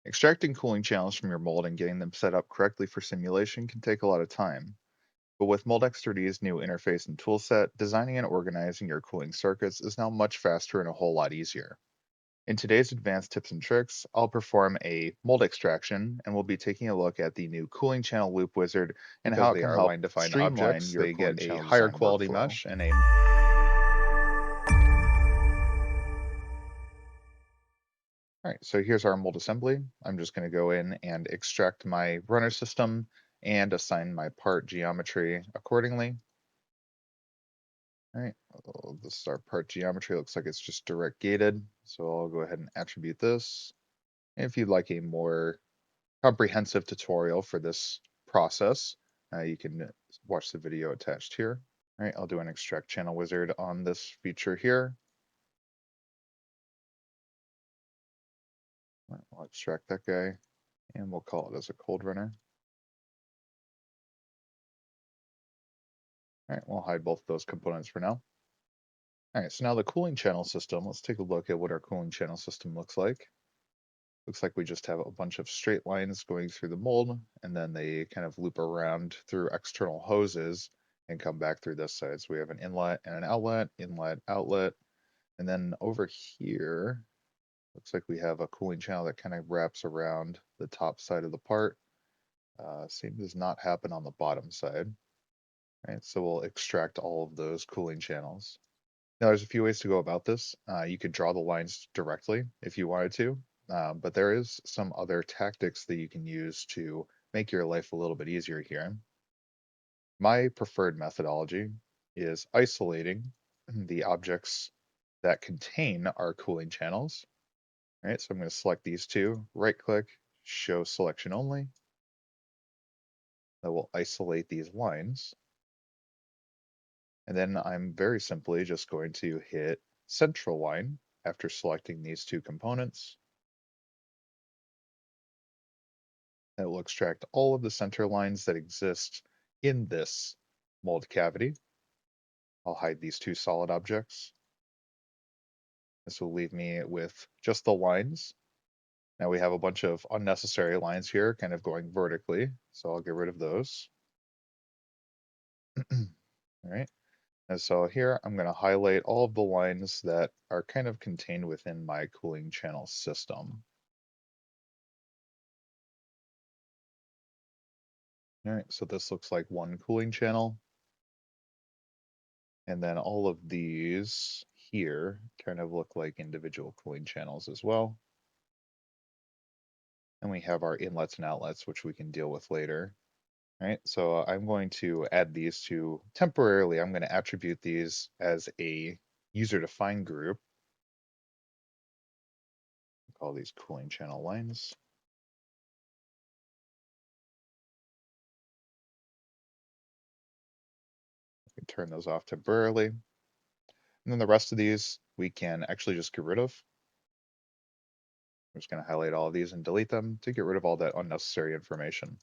Extracting cooling channels from your mold and getting them set up correctly for simulation can take a lot of time. But with Moldex3D's new interface and toolset, designing and organizing your cooling circuits is now much faster and a whole lot easier. In today's advanced tips and tricks, I'll perform a mold extraction and we'll be taking a look at the new cooling channel loop wizard and Because how it they can are help line-defined streamline objects, your they get cooling a channel higher design quality workflow. mesh and a All right, so here's our mold assembly. I'm just going to go in and extract my runner system and assign my part geometry accordingly. All right, this is our part geometry. Looks like it's just direct gated. So I'll go ahead and attribute this. And if you'd like a more comprehensive tutorial for this process, you can watch the video attached here. All right, I'll do an extract channel wizard on this feature here. I'll extract that guy and we'll call it as a cold runner. All right, we'll hide both those components for now. All right, so now the cooling channel system, let's take a look at what our cooling channel system looks like. Looks like we just have a bunch of straight lines going through the mold, and then they kind of loop around through external hoses and come back through this side. So we have an inlet and an outlet, outlet. And then over here, looks like we have a cooling channel that kind of wraps around the top side of the part. Same does not happen on the bottom side. Right, so we'll extract all of those cooling channels. Now, there's a few ways to go about this. You could draw the lines directly if you wanted to, but there is some other tactics that you can use to make your life a little bit easier here. My preferred methodology is isolating the objects that contain our cooling channels. All right, so I'm going to select these two, right click, show selection only. That will isolate these lines. And then I'm very simply just going to hit central line after selecting these two components. That will extract all of the center lines that exist in this mold cavity. I'll hide these two solid objects. This will leave me with just the lines. Now we have a bunch of unnecessary lines here kind of going vertically, so I'll get rid of those. All right. And so here I'm going to highlight all of the lines that are kind of contained within my cooling channel system. All right, so this looks like one cooling channel. And then all of these here kind of look like individual cooling channels as well. And we have our inlets and outlets, which we can deal with later. All right, so I'm going to add these to temporarily. I'm going to attribute these as a user-defined group. Call these cooling channel lines. We can turn those off temporarily. And then the rest of these we can actually just get rid of. I'm just going to highlight all of these and delete them to get rid of all that unnecessary information.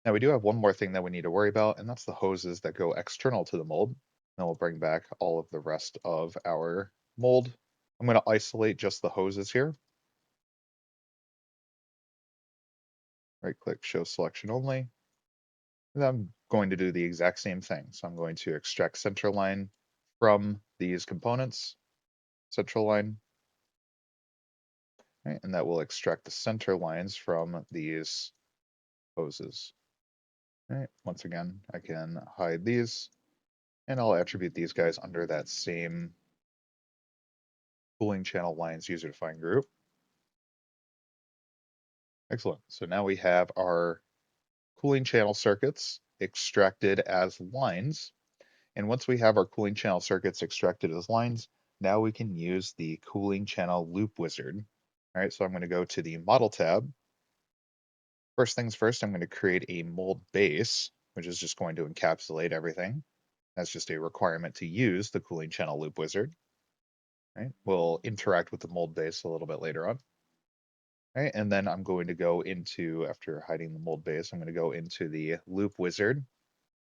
Now we do have one more thing that we need to worry about, and that's the hoses that go external to the mold. Then we'll bring back all of the rest of our mold. I'm going to isolate just the hoses here. Right click, show selection only. And I'm going to do the exact same thing. So I'm going to extract center line from these components, central line, right? And that will extract the center lines from these hoses. Right. Once again, I can hide these and I'll attribute these guys under that same cooling channel lines user-defined group. Excellent. So now we have our cooling channel circuits extracted as lines. And once we have our cooling channel circuits extracted as lines, now we can use the cooling channel loop wizard. All right, so I'm going to go to the model tab. First things first, I'm going to create a mold base, which is just going to encapsulate everything. That's just a requirement to use the cooling channel loop wizard. Right? We'll interact with the mold base a little bit later on. Right, and then I'm going to go into, after hiding the mold base, I'm going to go into the loop wizard.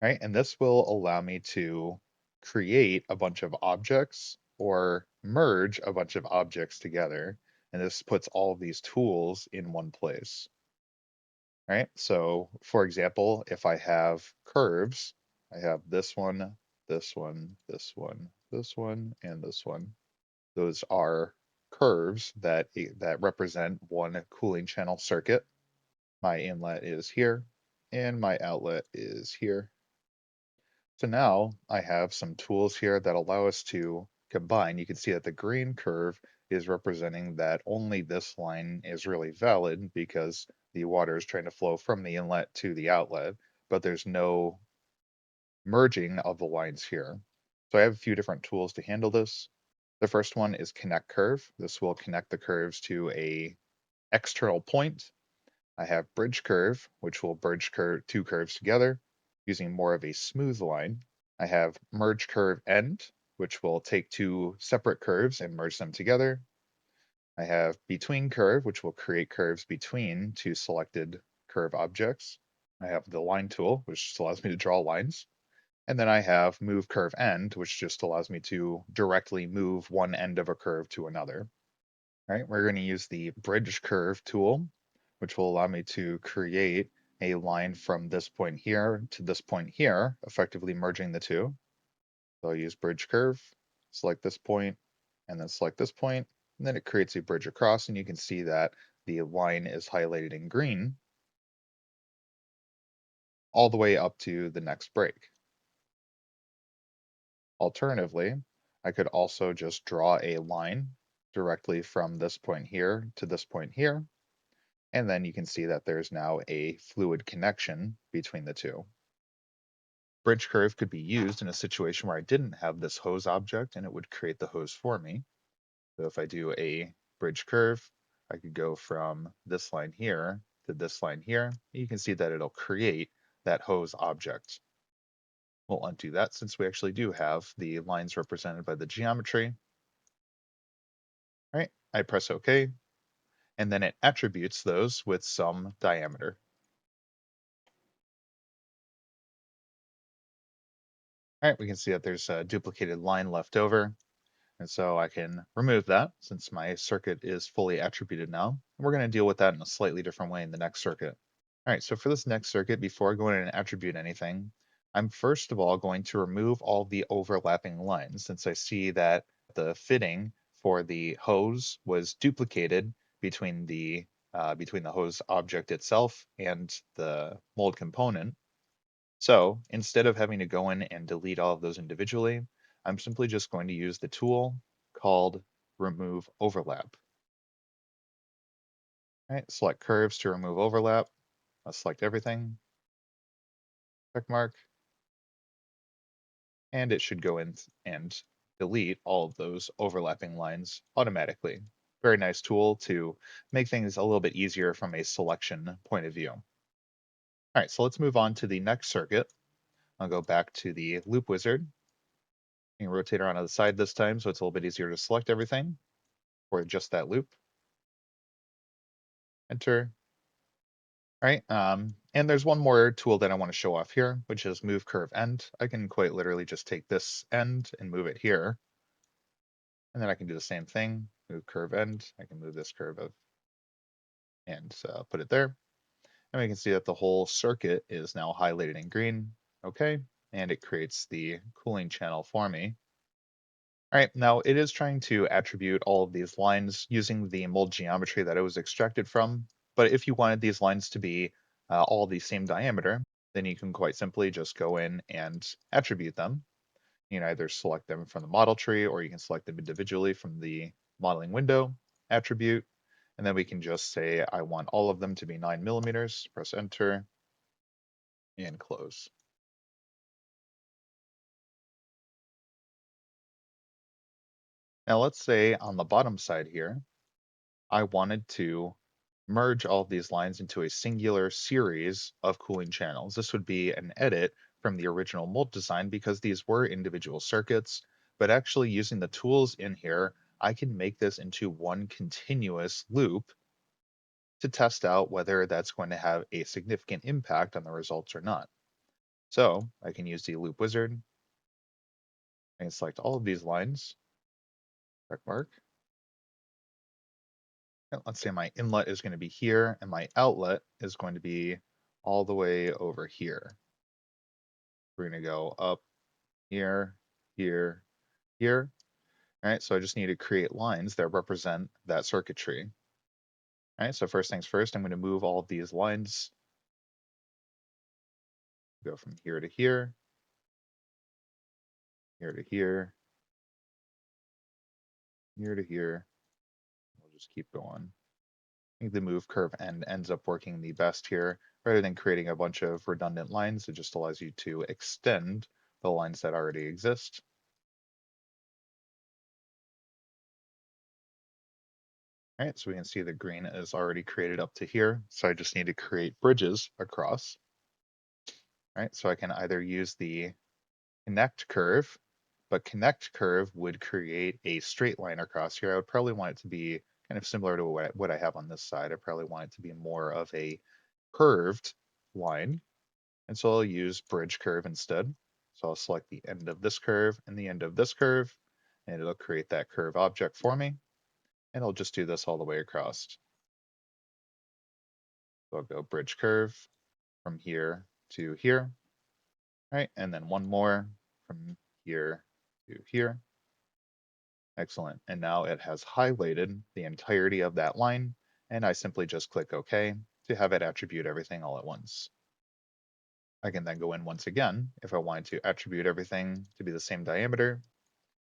Right, and this will allow me to create a bunch of objects or merge a bunch of objects together And this puts all of these tools in one place. All right, so for example, if I have curves, I have this one, this one, this one, this one, and this one. Those are curves that represent one cooling channel circuit. My inlet is here, and my outlet is here. So now I have some tools here that allow us to combine. You can see that the green curve is representing that only this line is really valid because the water is trying to flow from the inlet to the outlet, but there's no merging of the lines here. So I have a few different tools to handle this. The first one is connect curve. This will connect the curves to a external point. I have bridge curve, which will bridge two curves together using more of a smooth line. I have merge curve end, which will take two separate curves and merge them together. I have between curve, which will create curves between two selected curve objects. I have the line tool, which just allows me to draw lines. And then I have move curve end, which just allows me to directly move one end of a curve to another. All right, we're going to use the bridge curve tool, which will allow me to create a line from this point here to this point here, effectively merging the two. So I'll use bridge curve, select this point, and then select this point, and then it creates a bridge across, and you can see that the line is highlighted in green all the way up to the next break. Alternatively, I could also just draw a line directly from this point here to this point here, and then you can see that there's now a fluid connection between the two. Bridge curve could be used in a situation where I didn't have this hose object and it would create the hose for me. So if I do a bridge curve, I could go from this line here to this line here. You can see that it'll create that hose object. We'll undo that since we actually do have the lines represented by the geometry. All right, I press OK, and then it attributes those with some diameter. All right, we can see that there's a duplicated line left over. And so I can remove that since my circuit is fully attributed now. And we're going to deal with that in a slightly different way in the next circuit. All right, so for this next circuit, before I go in and attribute anything, I'm first of all going to remove all the overlapping lines since I see that the fitting for the hose was duplicated between the hose object itself and the mold component. So instead of having to go in and delete all of those individually, I'm simply just going to use the tool called remove overlap. All right, select curves to remove overlap. I'll select everything, check mark, and it should go in and delete all of those overlapping lines automatically. Very nice tool to make things a little bit easier from a selection point of view. All right, so let's move on to the next circuit. I'll go back to the loop wizard and rotate around to the side this time so it's a little bit easier to select everything for just that loop. Enter. All right, and there's one more tool that I want to show off here, which is move curve end. I can quite literally just take this end and move it here. And then I can do the same thing, move curve end. I can move this curve of and put it there. And we can see that the whole circuit is now highlighted in green. Okay, and it creates the cooling channel for me. All right, now it is trying to attribute all of these lines using the mold geometry that it was extracted from. But if you wanted these lines to be all the same diameter, then you can quite simply just go in and attribute them. You can either select them from the model tree or you can select them individually from the modeling window, attribute, and then we can just say, I want all of them to be 9 millimeters, press enter, and close. Now let's say on the bottom side here, I wanted to merge all of these lines into a singular series of cooling channels. This would be an edit from the original mold design because these were individual circuits, but actually using the tools in here, I can make this into one continuous loop to test out whether that's going to have a significant impact on the results or not. So I can use the loop wizard. I can select all of these lines, check mark, And let's say my inlet is going to be here and my outlet is going to be all the way over here. We're going to go up here, here, here. All right, so I just need to create lines that represent that circuitry. All right, so first things first, I'm going to move all of these lines, go from here to here, here to here, here to here. We'll just keep going. I think the move curve end ends up working the best here. Rather than creating a bunch of redundant lines, it just allows you to extend the lines that already exist. All right, so we can see the green is already created up to here. So I just need to create bridges across. All right, so I can either use the connect curve, but connect curve would create a straight line across here. I would probably want it to be kind of similar to what I have on this side. I probably want it to be more of a curved line. And so I'll use bridge curve instead. So I'll select the end of this curve and the end of this curve, and it'll create that curve object for me. And I'll just do this all the way across. So I'll go bridge curve from here to here, right? And then one more from here to here. Excellent. And now it has highlighted the entirety of that line, and I simply just click OK to have it attribute everything all at once. I can then go in once again if I wanted to attribute everything to be the same diameter.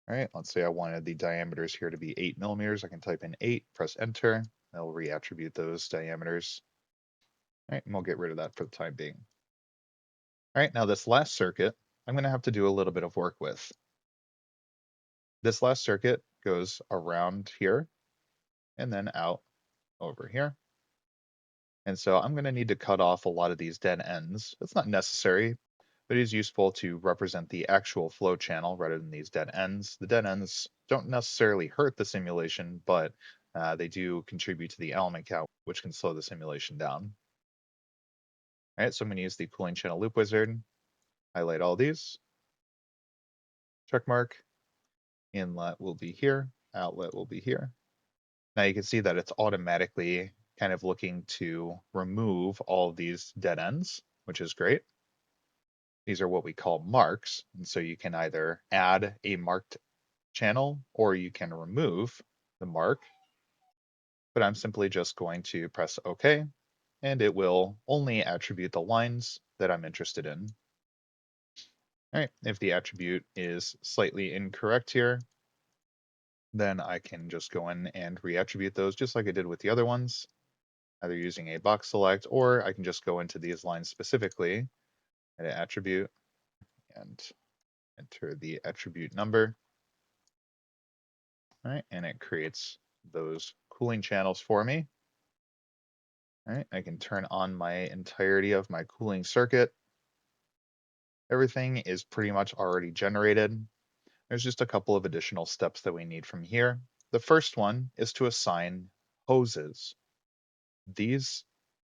All right, let's say I wanted the diameters here to be 8 millimeters. I can type in 8, press enter. That'll reattribute those diameters. All right, and we'll get rid of that for the time being. All right, now this last circuit, I'm going to have to do a little bit of work with. This last circuit goes around here and then out over here. And so I'm going to need to cut off a lot of these dead ends. It's not necessary, but it is useful to represent the actual flow channel rather than these dead ends. The dead ends don't necessarily hurt the simulation, but they do contribute to the element count, which can slow the simulation down. All right, so I'm going to use the cooling channel loop wizard, highlight all these, check mark, inlet will be here, outlet will be here. Now you can see that it's automatically kind of looking to remove all of these dead ends, which is great. These are what we call marks. And so you can either add a marked channel or you can remove the mark. But I'm simply just going to press OK, and it will only attribute the lines that I'm interested in. All right, if the attribute is slightly incorrect here, then I can just go in and reattribute those just like I did with the other ones, either using a box select, or I can just go into these lines specifically, edit attribute, and enter the attribute number. All right, and it creates those cooling channels for me. All right, I can turn on my entirety of my cooling circuit. Everything is pretty much already generated. There's just a couple of additional steps that we need from here. The first one is to assign hoses. These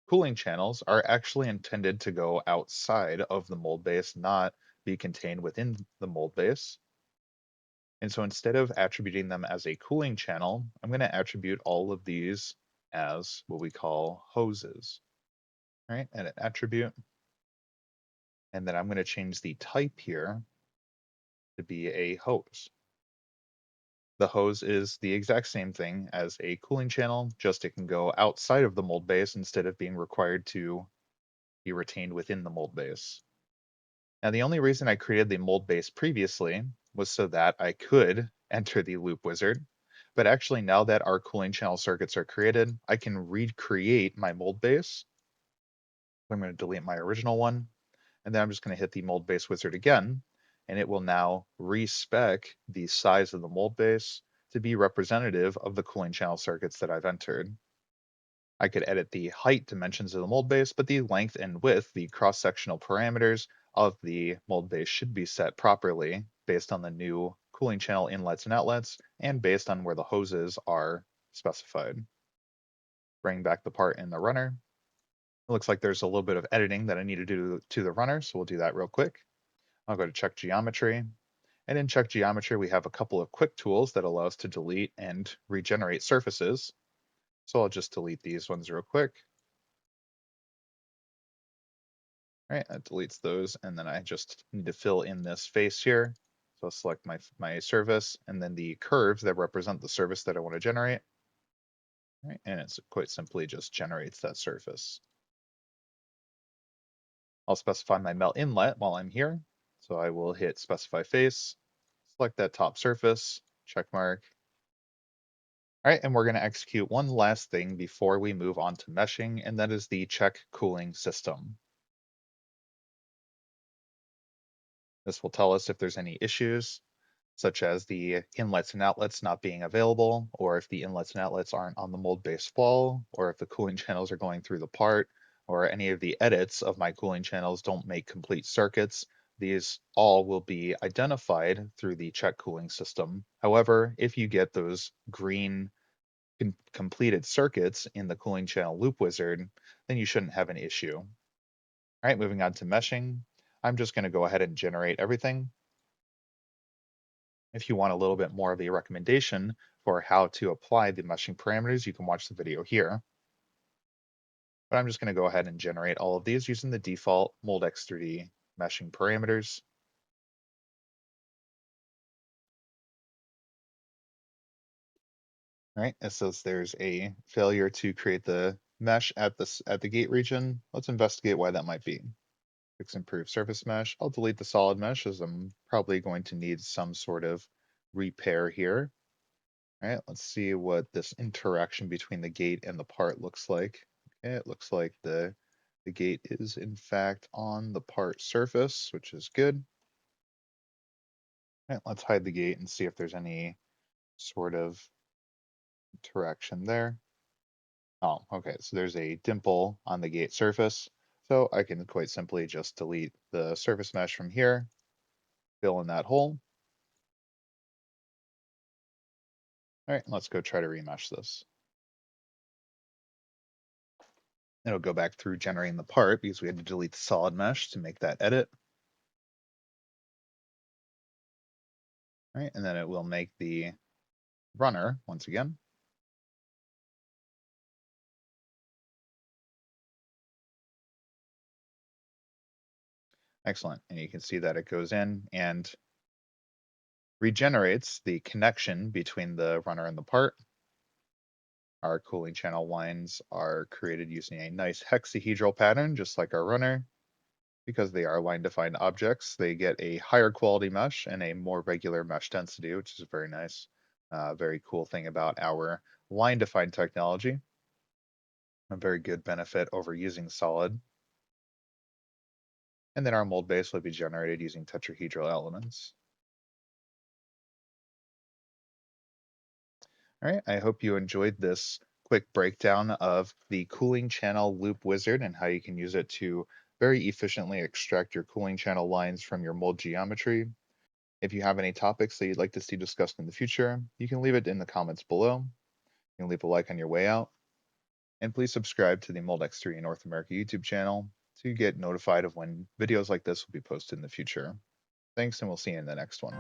cooling channels are actually intended to go outside of the mold base, not be contained within the mold base. And so instead of attributing them as a cooling channel, I'm going to attribute all of these as what we call hoses. All right, edit attribute. And then I'm going to change the type here to be a hose. The hose is the exact same thing as a cooling channel, just it can go outside of the mold base instead of being required to be retained within the mold base. Now, the only reason I created the mold base previously was so that I could enter the loop wizard. But actually, now that our cooling channel circuits are created, I can recreate my mold base. I'm going to delete my original one, and then I'm just going to hit the mold base wizard again, and it will now respec the size of the mold base to be representative of the cooling channel circuits that I've entered. I could edit the height dimensions of the mold base, but the length and width, the cross-sectional parameters of the mold base should be set properly based on the new cooling channel inlets and outlets and based on where the hoses are specified. Bring back the part in the runner. It looks like there's a little bit of editing that I need to do to the runner, so we'll do that real quick. I'll go to check geometry. And in check geometry, we have a couple of quick tools that allow us to delete and regenerate surfaces. So I'll just delete these ones real quick. All right, that deletes those, and then I just need to fill in this face here. So I'll select my surface, and then the curves that represent the surface that I want to generate. All right, and it's quite simply just generates that surface. I'll specify my melt inlet while I'm here. So I will hit specify face, select that top surface, check mark. All right, and we're going to execute one last thing before we move on to meshing, and that is the check cooling system. This will tell us if there's any issues, such as the inlets and outlets not being available, or if the inlets and outlets aren't on the mold base wall, or if the cooling channels are going through the part, or any of the edits of my cooling channels don't make complete circuits. These all will be identified through the check cooling system. However, if you get those green completed circuits in the cooling channel loop wizard, then you shouldn't have an issue. All right, moving on to meshing. I'm just going to go ahead and generate everything. If you want a little bit more of a recommendation for how to apply the meshing parameters, you can watch the video here. But I'm just going to go ahead and generate all of these using the default Moldex3D meshing parameters. All right, it says there's a failure to create the mesh at the gate region. Let's investigate why that might be. Fix improve surface mesh. I'll delete the solid mesh as I'm probably going to need some sort of repair here. All right, let's see what this interaction between the gate and the part looks like. Okay, it looks like the gate is in fact on the part surface, which is good. All right, let's hide the gate and see if there's any sort of interaction there. Oh, okay, so there's a dimple on the gate surface. So I can quite simply just delete the surface mesh from here, fill in that hole. All right, let's go try to remesh this. It'll go back through generating the part because we had to delete the solid mesh to make that edit. All right, and then it will make the runner once again. Excellent, and you can see that it goes in and regenerates the connection between the runner and the part. Our cooling channel lines are created using a nice hexahedral pattern, just like our runner. Because they are line-defined objects, they get a higher quality mesh and a more regular mesh density, which is very nice. Very cool thing about our line-defined technology. A very good benefit over using solid. And then our mold base will be generated using tetrahedral elements. All right, I hope you enjoyed this quick breakdown of the cooling channel loop wizard and how you can use it to very efficiently extract your cooling channel lines from your mold geometry. If you have any topics that you'd like to see discussed in the future, you can leave it in the comments below. You can leave a like on your way out. And please subscribe to the Moldex3D North America YouTube channel to get notified of when videos like this will be posted in the future. Thanks, and we'll see you in the next one.